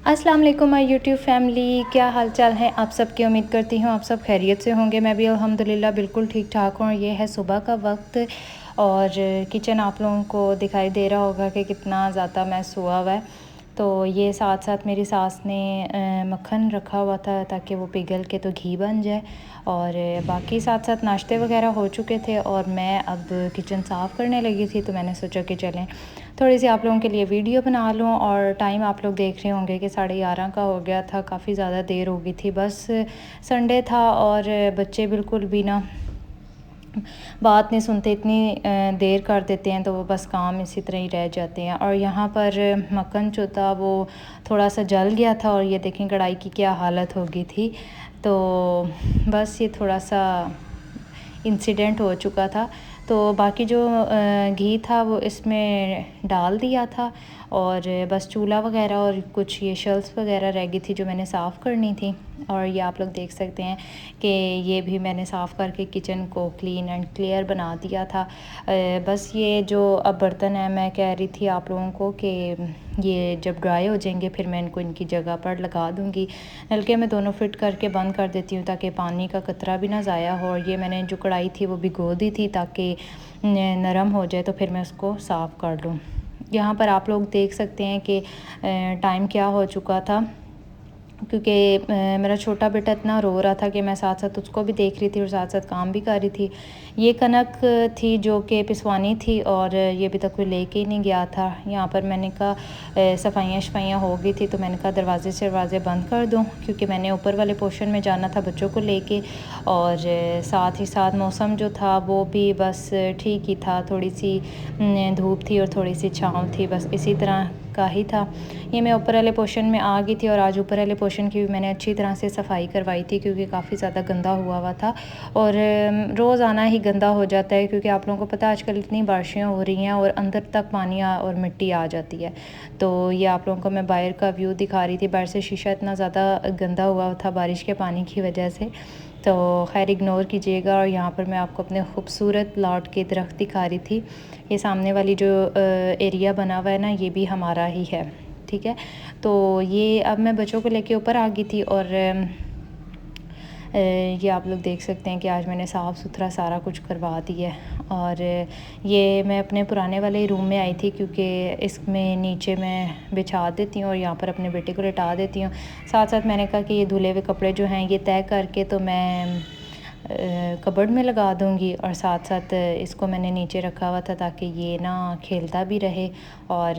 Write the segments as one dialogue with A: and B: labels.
A: अस्सलाम वालेकुम my YouTube family, क्या हाल चाल है आप सबकी। उम्मीद करती हूँ आप सब खैरियत से होंगे। मैं भी अल्हम्दुलिल्लाह बिल्कुल ठीक ठाक हूँ। ये है सुबह का वक्त और किचन आप लोगों को दिखाई दे रहा होगा कि कितना ज़्यादा मैस हुआ हुआ है। तो ये साथ साथ मेरी सास ने मक्खन रखा हुआ था ताकि वो पिघल के तो घी बन जाए, और बाकी साथ साथ नाश्ते वगैरह हो चुके थे और मैं अब किचन साफ़ करने लगी थी। तो मैंने सोचा कि चलें थोड़ी सी आप लोगों के लिए वीडियो बना लूँ। और टाइम आप लोग देख रहे होंगे कि 11:30 का हो गया था, काफ़ी ज़्यादा देर हो गई थी। बस संडे था और बच्चे बिल्कुल भी ना बात नहीं सुनते, इतनी देर कर देते हैं, तो वो बस काम इसी तरह ही रह जाते हैं। और यहाँ पर मक्खन जो था वो थोड़ा सा जल गया था और ये देखें कढ़ाई की क्या हालत हो गई थी। तो बस ये थोड़ा सा इंसिडेंट हो चुका था। तो बाकी जो घी था वो इसमें डाल दिया था और बस चूल्हा वगैरह और कुछ ये शेल्फ्स वगैरह रह गई थी जो मैंने साफ़ करनी थी। और ये आप लोग देख सकते हैं कि ये भी मैंने साफ़ करके किचन को क्लीन एंड क्लियर बना दिया था। बस ये जो अब बर्तन है, मैं कह रही थी आप लोगों को कि ये जब ड्राई हो जाएंगे फिर मैं इनको इनकी जगह पर लगा दूँगी। नलके में दोनों फिट करके बंद कर देती हूँ ताकि पानी का कतरा भी ना ज़ाया हो। और ये मैंने जो कढ़ाई थी वो भिगो दी थी ताकि नरम हो जाए, तो फिर मैं उसको साफ़ कर लूँ। यहाँ पर आप लोग देख सकते हैं कि टाइम क्या हो चुका था, क्योंकि मेरा छोटा बेटा इतना रो रहा था कि मैं साथ साथ उसको भी देख रही थी और साथ साथ काम भी कर रही थी। ये कनक थी जो कि पिसवानी थी और ये अभी तक कोई लेके ही नहीं गया था। यहाँ पर मैंने कहा सफाइयाँ शफाइयाँ हो गई थी, तो मैंने कहा दरवाजे शरवाजे बंद कर दूँ क्योंकि मैंने ऊपर वाले पोर्शन में जाना था बच्चों को लेके। और साथ ही साथ मौसम जो था वो भी बस ठीक ही था, थोड़ी सी धूप थी और थोड़ी सी छाँव थी, बस इसी तरह का ही था। ये मैं ऊपर वाले पोर्शन में आ गई थी और आज ऊपर वाले पोर्शन की भी मैंने अच्छी तरह से सफाई करवाई थी क्योंकि काफ़ी ज़्यादा गंदा हुआ था। और रोज़ आना ही गंदा हो जाता है क्योंकि आप लोगों को पता है आजकल इतनी बारिशें हो रही हैं और अंदर तक पानी और मिट्टी आ जाती है। तो ये आप लोगों को मैं बाहर का व्यू दिखा रही थी। बाहर से शीशा इतना ज़्यादा गंदा हुआ था बारिश के पानी की वजह से, तो खैर इग्नोर कीजिएगा। और यहाँ पर मैं आपको अपने खूबसूरत प्लॉट के दरख्त दिखा रही थी। ये सामने वाली जो एरिया बना हुआ है ना, ये भी हमारा ही है, ठीक है। तो ये अब मैं बच्चों को लेके ऊपर आ गई थी और ये आप लोग देख सकते हैं कि आज मैंने साफ़ सुथरा सारा कुछ करवा दिया है। और ये मैं अपने पुराने वाले रूम में आई थी क्योंकि इसमें नीचे मैं बिछा देती हूँ और यहाँ पर अपने बेटे को लेटा देती हूँ। साथ साथ मैंने कहा कि ये धुले हुए कपड़े जो हैं ये तय करके तो मैं कबर्ड में लगा दूँगी, और साथ साथ इसको मैंने नीचे रखा हुआ था ताकि ये ना खेलता भी रहे और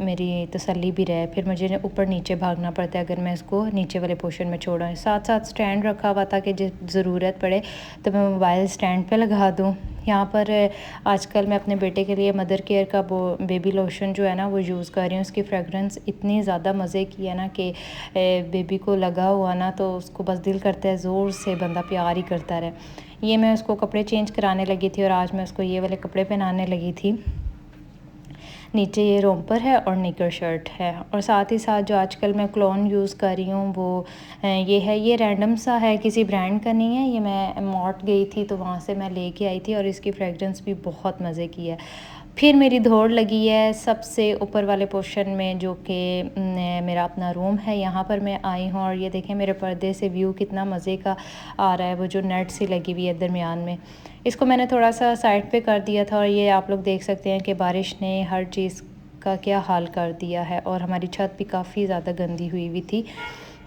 A: मेरी तसल्ली भी रहे। फिर मुझे ऊपर नीचे भागना पड़ता है अगर मैं इसको नीचे वाले पोर्शन में छोड़ा। साथ साथ स्टैंड रखा हुआ था कि जब ज़रूरत पड़े तो मैं मोबाइल स्टैंड पे लगा दूँ। यहाँ पर आजकल मैं अपने बेटे के लिए मदर केयर का वो बेबी लोशन जो है ना वो यूज़ कर रही हूँ। उसकी फ्रेगरेंस इतनी ज़्यादा मज़े की है ना कि बेबी को लगा हुआ ना तो उसको बस दिल करता है ज़ोर से बंदा प्यार ही करता रहे। ये मैं उसको कपड़े चेंज कराने लगी थी और आज मैं उसको ये वाले कपड़े पहनाने लगी थी। नीचे ये रोम्पर है और निकर शर्ट है। और साथ ही साथ जो आजकल मैं क्लोन यूज़ कर रही हूँ वो ये है, ये रैंडम सा है, किसी ब्रांड का नहीं है। ये मैं मॉट गई थी तो वहाँ से मैं लेके आई थी और इसकी फ्रेगरेंस भी बहुत मज़े की है। फिर मेरी दौड़ लगी है सबसे ऊपर वाले पोर्शन में जो कि मेरा अपना रूम है, यहाँ पर मैं आई हूँ। और ये देखें मेरे पर्दे से व्यू कितना मज़े का आ रहा है, वो जो नेट सी लगी हुई है दरमियान में। इसको मैंने थोड़ा सा साइड पे कर दिया था और ये आप लोग देख सकते हैं कि बारिश ने हर चीज़ का क्या हाल कर दिया है और हमारी छत भी काफ़ी ज़्यादा गंदी हुई हुई थी।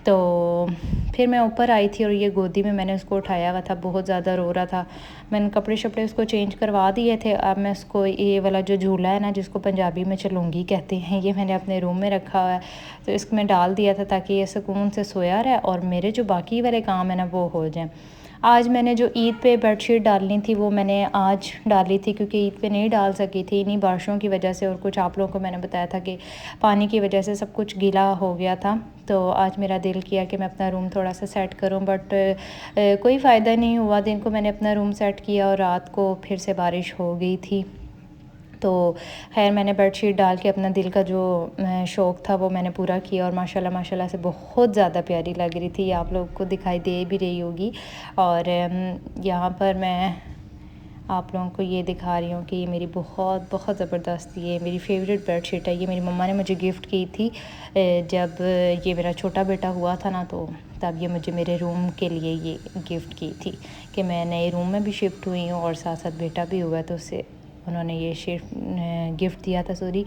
A: तो फिर मैं ऊपर आई थी और ये गोदी में मैंने उसको उठाया हुआ था, बहुत ज़्यादा रो रहा था। मैंने कपड़े शपड़े उसको चेंज करवा दिए थे। अब मैं उसको ये वाला जो झूला है ना जिसको पंजाबी में चलूँगी कहते हैं, ये मैंने अपने रूम में रखा हुआ है, तो इसमें डाल दिया था ताकि ये सुकून से सोया रहे और मेरे जो बाकी वाले काम है ना वो हो जाएँ। आज मैंने जो ईद पे बेडशीट डालनी थी वो मैंने आज डाली थी क्योंकि ईद पे नहीं डाल सकी थी इन्हीं बारिशों की वजह से, और कुछ आप लोगों को मैंने बताया था कि पानी की वजह से सब कुछ गीला हो गया था। तो आज मेरा दिल किया कि मैं अपना रूम थोड़ा सा सेट करूं, बट कोई फ़ायदा नहीं हुआ। दिन को मैंने अपना रूम सेट किया और रात को फिर से बारिश हो गई थी। तो खैर मैंने बेडशीट डाल के अपना दिल का जो शौक़ था वो मैंने पूरा किया और माशाल्लाह माशाल्लाह से बहुत ज़्यादा प्यारी लग रही थी। आप लोगों को दिखाई दे भी रही होगी। और यहाँ पर मैं आप लोगों को ये दिखा रही हूँ कि ये मेरी बहुत बहुत ज़बरदस्त, ये मेरी फेवरेट बेडशीट है। ये मेरी मम्मा ने मुझे गिफ्ट की थी जब ये मेरा छोटा बेटा हुआ था ना, तो तब ये मुझे मेरे रूम के लिए ये गिफ्ट की थी कि मैं नए रूम में भी शिफ्ट हुई हूँ और साथ साथ बेटा भी हुआ, तो उससे उन्होंने ये गिफ्ट दिया था। सॉरी।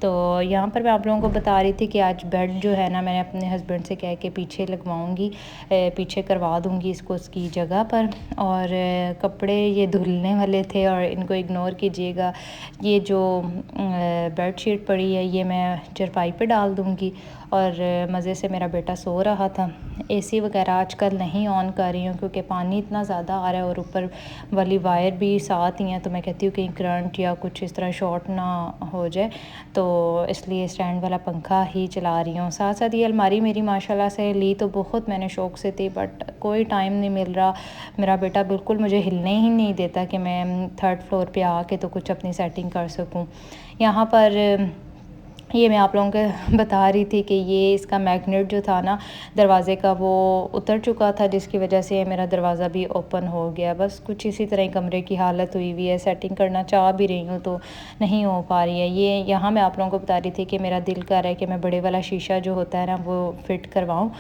A: तो यहाँ पर मैं आप लोगों को बता रही थी कि आज बेड जो है ना, मैंने अपने हस्बैंड से कह के पीछे लगवाऊंगी, पीछे करवा दूंगी इसको उसकी जगह पर। और कपड़े ये धुलने वाले थे और इनको इग्नोर कीजिएगा। ये जो बेडशीट पड़ी है ये मैं चारपाई पे डाल दूंगी। और मज़े से मेरा बेटा सो रहा था। एसी वगैरह आजकल नहीं ऑन कर रही हूँ क्योंकि पानी इतना ज़्यादा आ रहा है और ऊपर वाली वायर भी साथ ही हैं, तो मैं कहती हूँ कहीं करंट या कुछ इस तरह शॉर्ट ना हो जाए, तो इसलिए स्टैंड वाला पंखा ही चला रही हूँ। साथ साथ ये अलमारी मेरी माशाल्लाह से ली तो बहुत मैंने शौक़ से थी, बट कोई टाइम नहीं मिल रहा। मेरा बेटा बिल्कुल मुझे हिलने ही नहीं देता कि मैं थर्ड फ्लोर पे आके तो कुछ अपनी सेटिंग कर सकूँ। यहाँ पर ये मैं आप लोगों को बता रही थी कि ये इसका मैग्नेट जो था ना दरवाज़े का, वो उतर चुका था, जिसकी वजह से मेरा दरवाज़ा भी ओपन हो गया। बस कुछ इसी तरह कमरे की हालत हुई हुई है। सेटिंग करना चाह भी रही हूँ तो नहीं हो पा रही है। ये यहाँ मैं आप लोगों को बता रही थी कि मेरा दिल कर रहा है कि मैं बड़े वाला शीशा जो होता है ना वो फ़िट करवाऊँ।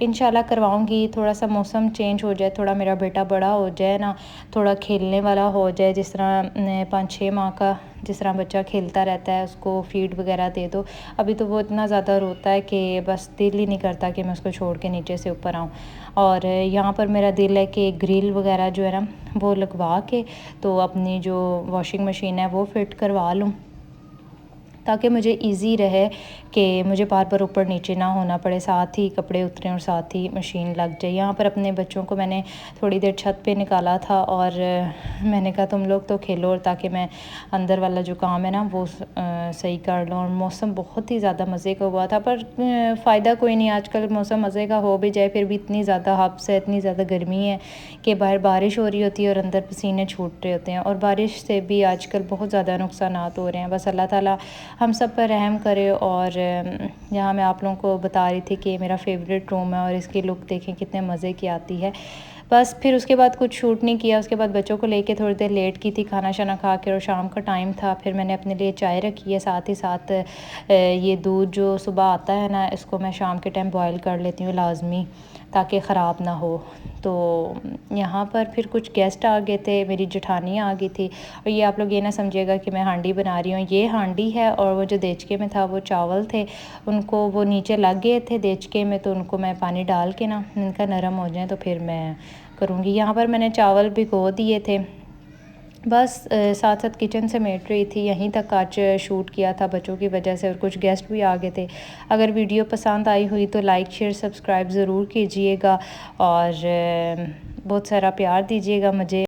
A: इंशाल्लाह करवाऊँगी। थोड़ा सा मौसम चेंज हो जाए, थोड़ा मेरा बेटा बड़ा हो जाए ना, थोड़ा खेलने वाला हो जाए, जिस तरह 5-6 माह का जिस तरह बच्चा खेलता रहता है, उसको फीड वगैरह दे दो। अभी तो वो इतना ज़्यादा रोता है कि बस दिल ही नहीं करता कि मैं उसको छोड़ के नीचे से ऊपर आऊँ। और यहाँ पर मेरा दिल है कि ग्रिल वगैरह जो है ना वो लगवा के तो अपनी जो वॉशिंग मशीन है वो फ़िट करवा लूँ, ताकि मुझे इजी रहे कि मुझे बार बार ऊपर नीचे ना होना पड़े, साथ ही कपड़े उतरें और साथ ही मशीन लग जाए। यहाँ पर अपने बच्चों को मैंने थोड़ी देर छत पे निकाला था और मैंने कहा तुम लोग तो खेलो, और ताकि मैं अंदर वाला जो काम है ना वो सही कर लूँ। और मौसम बहुत ही ज़्यादा मज़े का हुआ था, पर फ़ायदा कोई नहीं। आजकल मौसम मज़े का हो भी जाए फिर भी इतनी ज़्यादा हब्स है, इतनी ज़्यादा गर्मी है कि बाहर बारिश हो रही होती है और अंदर पसीने छूट रहे होते हैं। और बारिश से भी आजकल बहुत ज़्यादा नुकसानात हो रहे हैं। बस अल्लाह ताला हम सब पर रहम करे। और यहाँ मैं आप लोगों को बता रही थी कि मेरा फेवरेट रूम है और इसकी लुक देखें कितने मज़े की आती है। बस फिर उसके बाद कुछ शूट नहीं किया। उसके बाद बच्चों को लेके थोड़ी देर लेट की थी, खाना शाना खा के, और शाम का टाइम था। फिर मैंने अपने लिए चाय रखी है, साथ ही साथ ये दूध जो सुबह आता है ना, इसको मैं शाम के टाइम बॉयल कर लेती हूँ लाजमी, ताकि ख़राब ना हो। तो यहाँ पर फिर कुछ गेस्ट आ गए थे, मेरी जेठानी आ गई थी। और ये आप लोग ये ना समझिएगा कि मैं हांडी बना रही हूँ, ये हांडी है। और वो जो देचके में था वो चावल थे, उनको वो नीचे लग गए थे देचके में, तो उनको मैं पानी डाल के ना इनका नरम हो जाए तो फिर मैं करूँगी। यहाँ पर मैंने चावल भिगो दिए थे। बस साथ साथ किचन से मेट रही थी, यहीं तक आज शूट किया था बच्चों की वजह से, और कुछ गेस्ट भी आ गए थे। अगर वीडियो पसंद आई हुई तो लाइक शेयर सब्सक्राइब ज़रूर कीजिएगा और बहुत सारा प्यार दीजिएगा मुझे।